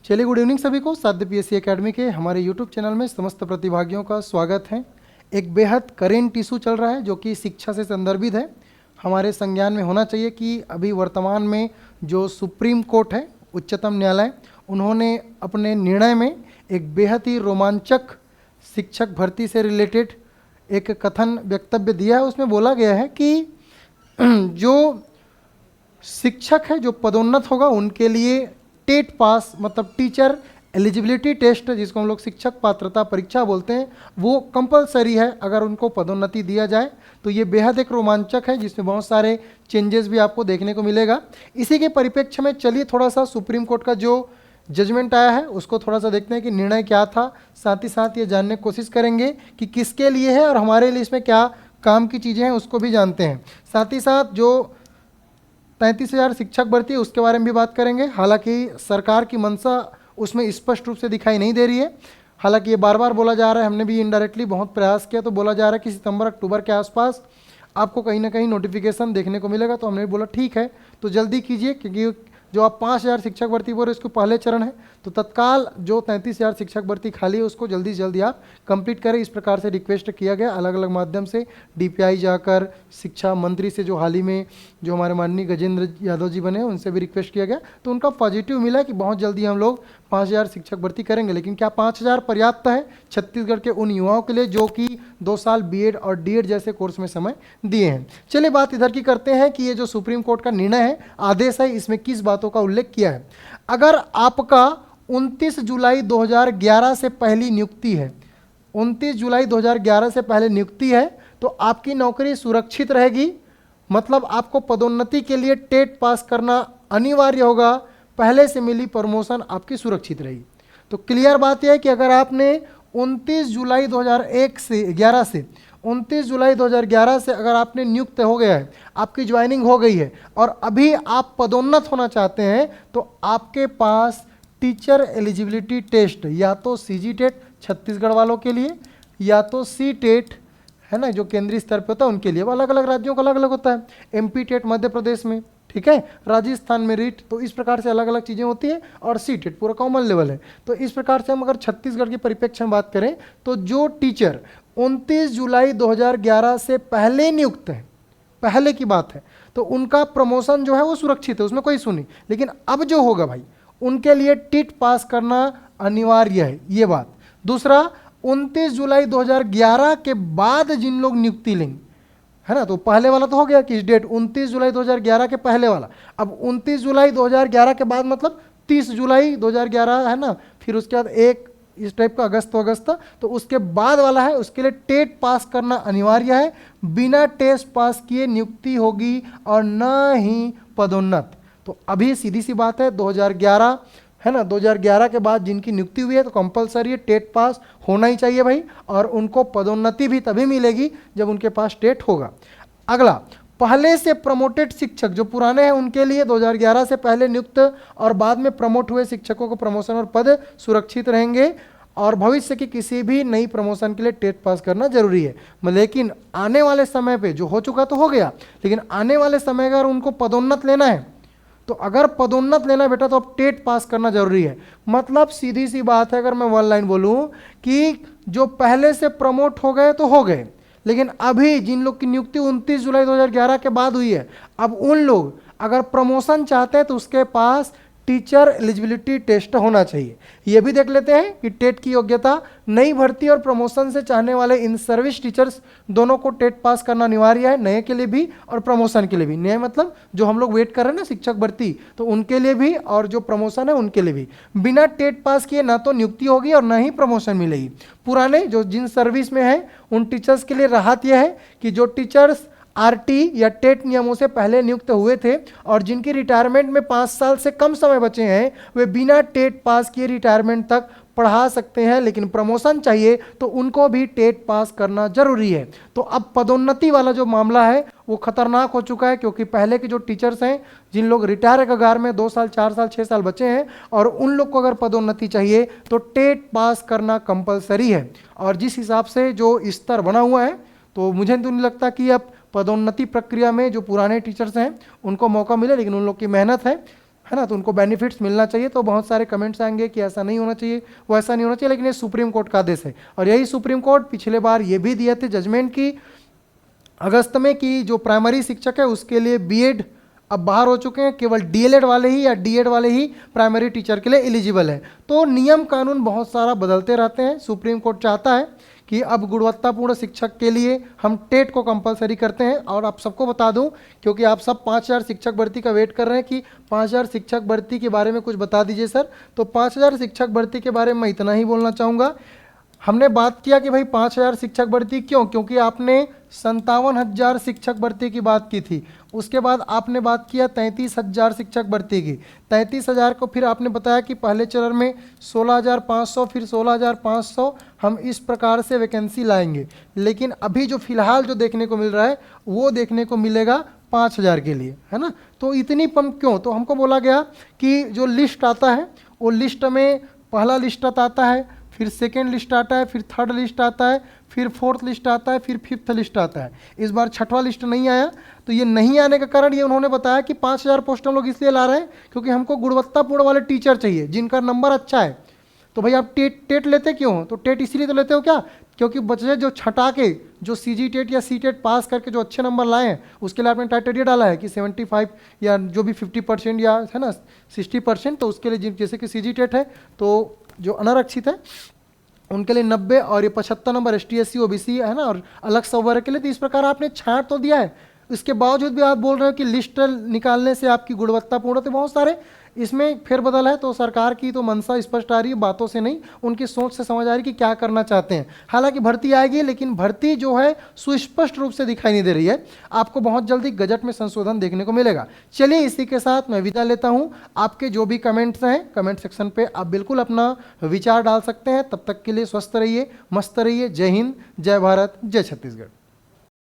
चलिए, good evening सभी को। साध्य पीएससी एकेडमी के हमारे यूट्यूब चैनल में समस्त प्रतिभागियों का स्वागत है। एक बेहद करेंट इशू चल रहा है जो कि शिक्षा से संदर्भित है। हमारे संज्ञान में होना चाहिए कि अभी वर्तमान में जो सुप्रीम कोर्ट है, उच्चतम न्यायालय, उन्होंने अपने निर्णय में एक बेहद ही रोमांचक शिक्षक भर्ती से रिलेटेड एक कथन वक्तव्य दिया है। उसमें बोला गया है कि जो शिक्षक है, जो पदोन्नत होगा, उनके लिए टेट पास मतलब टीचर एलिजिबिलिटी टेस्ट, जिसको हम लोग शिक्षक पात्रता परीक्षा बोलते हैं, वो कंपलसरी है अगर उनको पदोन्नति दिया जाए। तो ये बेहद एक रोमांचक है जिसमें बहुत सारे चेंजेस भी आपको देखने को मिलेगा। इसी के परिप्रेक्ष्य में चलिए थोड़ा सा सुप्रीम कोर्ट का जो जजमेंट आया है उसको थोड़ा सा देखते हैं कि निर्णय क्या था। साथ ही साथ ये जानने की कोशिश करेंगे कि किसके लिए है और हमारे लिए इसमें क्या काम की चीज़ें हैं उसको भी जानते हैं। साथ ही साथ जो 33,000 शिक्षक भर्ती है उसके बारे में भी बात करेंगे। हालांकि सरकार की मंशा उसमें स्पष्ट रूप से दिखाई नहीं दे रही है। हालांकि ये बार बार बोला जा रहा है, हमने भी इनडायरेक्टली बहुत प्रयास किया तो बोला जा रहा है कि सितंबर अक्टूबर के आसपास आपको कहीं ना कहीं नोटिफिकेशन देखने को मिलेगा। तो हमने बोला ठीक है, तो जल्दी कीजिए, क्योंकि जो आप 5,000 शिक्षक भर्ती बोल रहे हैं इसको पहले चरण है, तो तत्काल जो 33,000 शिक्षक भर्ती खाली है उसको जल्दी से जल्दी आप कंप्लीट करें। इस प्रकार से रिक्वेस्ट किया गया अलग अलग माध्यम से। डीपीआई जाकर शिक्षा मंत्री से, जो हाल ही में जो हमारे माननीय गजेंद्र यादव जी बने, उनसे भी रिक्वेस्ट किया गया। तो उनका पॉजिटिव मिला कि बहुत जल्दी हम लोग 5,000 शिक्षक भर्ती करेंगे। लेकिन क्या 5,000 पर्याप्त है छत्तीसगढ़ के उन युवाओं के लिए जो कि 2 साल बीएड और डीएड जैसे कोर्स में समय दिए हैं? चलिए बात इधर की करते हैं कि ये जो सुप्रीम कोर्ट का निर्णय है, आदेश है, इसमें किस बातों का उल्लेख किया है। अगर आपका 29 जुलाई 2011 से पहली नियुक्ति है, 29 जुलाई 2011 से पहले नियुक्ति है, तो आपकी नौकरी सुरक्षित रहेगी। मतलब आपको पदोन्नति के लिए टेट पास करना अनिवार्य होगा, पहले से मिली प्रमोशन आपकी सुरक्षित रहेगी। तो क्लियर बात यह है कि अगर आपने 29 जुलाई 2011 से 29 जुलाई 2011 से अगर आपने नियुक्त हो गया है, आपकी ज्वाइनिंग हो गई है और अभी आप पदोन्नत होना चाहते हैं, तो आपके पास टीचर एलिजिबिलिटी टेस्ट, या तो सीजी टेट छत्तीसगढ़ वालों के लिए, या तो सी टेट है ना, जो केंद्रीय स्तर पर होता है उनके लिए, वो अलग अलग राज्यों का अलग अलग होता है। एमपी टेट मध्य प्रदेश में, ठीक है, राजस्थान में रीट, तो इस प्रकार से अलग अलग चीज़ें होती है। और सी टेट पूरा कॉमन लेवल है। तो इस प्रकार से हम अगर छत्तीसगढ़ के परिप्रेक्ष्य में बात करें तो जो टीचर 29 जुलाई 2011 से पहले नियुक्त है, पहले की बात है, तो उनका प्रमोशन जो है वो सुरक्षित है, उसमें कोई इशू नहीं। लेकिन अब जो होगा भाई, उनके लिए टेट पास करना अनिवार्य है, ये बात। दूसरा, 29 जुलाई 2011 के बाद जिन लोग नियुक्ति लेंगे, है ना, तो पहले वाला तो हो गया कि डेट 29 जुलाई 2011 के पहले वाला। अब 29 जुलाई 2011 के बाद मतलब 30 जुलाई 2011 है ना, फिर उसके बाद एक इस टाइप का अगस्त, तो उसके बाद वाला है, उसके लिए टेट पास करना अनिवार्य है। बिना टेस्ट पास किए नियुक्ति होगी और न ही पदोन्नत। तो अभी सीधी सी बात है, 2011 है ना, 2011 के बाद जिनकी नियुक्ति हुई है तो कंपलसरी है, टेट पास होना ही चाहिए भाई। और उनको पदोन्नति भी तभी मिलेगी जब उनके पास टेट होगा। अगला, पहले से प्रमोटेड शिक्षक जो पुराने हैं उनके लिए 2011 से पहले नियुक्त और बाद में प्रमोट हुए शिक्षकों को प्रमोशन और पद सुरक्षित रहेंगे। और भविष्य की किसी भी नई प्रमोशन के लिए टेट पास करना जरूरी है। लेकिन आने वाले समय पे जो हो चुका तो हो गया, लेकिन आने वाले समय अगर उनको पदोन्नत लेना है, तो अगर पदोन्नत लेना बेटा तो अब टेट पास करना जरूरी है। मतलब सीधी सी बात है, अगर मैं वन लाइन बोलूं कि जो पहले से प्रमोट हो गए तो हो गए, लेकिन अभी जिन लोग की नियुक्ति 29 जुलाई 2011 के बाद हुई है, अब उन लोग अगर प्रमोशन चाहते हैं तो उसके पास टीचर एलिजिबिलिटी टेस्ट होना चाहिए। ये भी देख लेते हैं कि टेट की योग्यता, नई भर्ती और प्रमोशन से चाहने वाले इन सर्विस टीचर्स दोनों को टेट पास करना अनिवार्य है, नए के लिए भी और प्रमोशन के लिए भी। नए मतलब जो हम लोग वेट कर रहे हैं ना शिक्षक भर्ती, तो उनके लिए भी, और जो प्रमोशन है उनके लिए भी। बिना टेट पास किए ना तो नियुक्ति होगी और ना ही प्रमोशन मिलेगी। पुराने जो जिन सर्विस में है उन टीचर्स के लिए राहत यह है कि जो टीचर्स आरटी या टेट नियमों से पहले नियुक्त हुए थे और जिनकी रिटायरमेंट में 5 साल से कम समय बचे हैं, वे बिना टेट पास किए रिटायरमेंट तक पढ़ा सकते हैं। लेकिन प्रमोशन चाहिए तो उनको भी टेट पास करना जरूरी है। तो अब पदोन्नति वाला जो मामला है वो खतरनाक हो चुका है, क्योंकि पहले के जो टीचर्स हैं, जिन लोग रिटायर कगार में 2 साल 4 साल 6 साल बचे हैं, और उन लोग को अगर पदोन्नति चाहिए तो टेट पास करना कंपलसरी है। और जिस हिसाब से जो स्तर बना हुआ है, तो मुझे तो नहीं लगता कि अब पदोन्नति प्रक्रिया में जो पुराने टीचर्स हैं उनको मौका मिले, लेकिन उन लोग की मेहनत है। है ना, तो उनको बेनिफिट्स मिलना चाहिए। तो बहुत सारे कमेंट्स आएंगे कि ऐसा नहीं होना चाहिए, वैसा नहीं होना चाहिए, लेकिन ये सुप्रीम कोर्ट का आदेश है। और यही सुप्रीम कोर्ट पिछले बार ये भी दिए थे जजमेंट की अगस्त में कि जो प्राइमरी शिक्षक है उसके लिए बीएड अब बाहर हो चुके हैं, केवल डीएलएड वाले ही या डीएड वाले ही प्राइमरी टीचर के लिए एलिजिबल है। तो नियम कानून बहुत सारा बदलते रहते हैं। सुप्रीम कोर्ट चाहता है कि अब गुणवत्तापूर्ण शिक्षक के लिए हम टेट को कंपलसरी करते हैं। और आप सबको बता दूं, क्योंकि आप सब 5000 शिक्षक भर्ती का वेट कर रहे हैं कि 5000 शिक्षक भर्ती के बारे में कुछ बता दीजिए सर। तो 5000 शिक्षक भर्ती के बारे में मैं इतना ही बोलना चाहूँगा। हमने बात किया कि भाई 5000 शिक्षक भर्ती क्यों, क्योंकि आपने 57,000 शिक्षक भर्ती की बात की थी। उसके बाद आपने बात किया 33,000 शिक्षक भर्ती की। 33,000 को फिर आपने बताया कि पहले चरण में 16,500, फिर 16,500 हम इस प्रकार से वैकेंसी लाएंगे। लेकिन अभी जो फिलहाल जो देखने को मिल रहा है वो देखने को मिलेगा 5,000 के लिए, है ना। तो इतनी पंप क्यों, तो हमको बोला गया कि जो लिस्ट आता है वो लिस्ट में पहला लिस्ट आता है, फिर सेकेंड लिस्ट आता है, फिर थर्ड लिस्ट आता है, फिर फोर्थ लिस्ट आता है, फिर फिफ्थ लिस्ट आता है। इस बार छठवां लिस्ट नहीं आया। तो ये नहीं आने का कारण ये उन्होंने बताया कि 5,000 पोस्ट हम लोग इसलिए ला रहे हैं क्योंकि हमको गुणवत्तापूर्ण वाले टीचर चाहिए जिनका नंबर अच्छा है। तो भाई आप टेट लेते क्यों हो, तो टेट इसीलिए तो लेते हो क्या, क्योंकि बच्चे जो छटा के जो सीजी टेट या सी टेट पास करके जो अच्छे नंबर लाए हैं उसके लिए आपने क्राइटेरिया डाला है कि 75 या जो भी 50% या है ना 60%। तो उसके लिए जैसे कि सीजी टेट है तो जो अनारक्षित है उनके लिए 90 और ये 75 नंबर ST SC OBC है ना, और अलग सब वर्ग के लिए। तो इस प्रकार आपने छांट तो दिया है, इसके बावजूद भी आप बोल रहे हो कि लिस्ट निकालने से आपकी गुणवत्तापूर्ण, तो बहुत सारे इसमें फेरबदल है। तो सरकार की तो मंशा स्पष्ट आ रही है, बातों से नहीं, उनकी सोच से समझ आ रही है कि क्या करना चाहते हैं। हालांकि भर्ती आएगी, लेकिन भर्ती जो है सुस्पष्ट रूप से दिखाई नहीं दे रही है। आपको बहुत जल्दी गजट में संशोधन देखने को मिलेगा। चलिए इसी के साथ मैं विदा लेता हूं। आपके जो भी कमेंट्स हैं कमेंट सेक्शन पे आप बिल्कुल अपना विचार डाल सकते हैं। तब तक के लिए स्वस्थ रहिए, मस्त रहिए। जय हिंद, जय भारत, जय छत्तीसगढ़।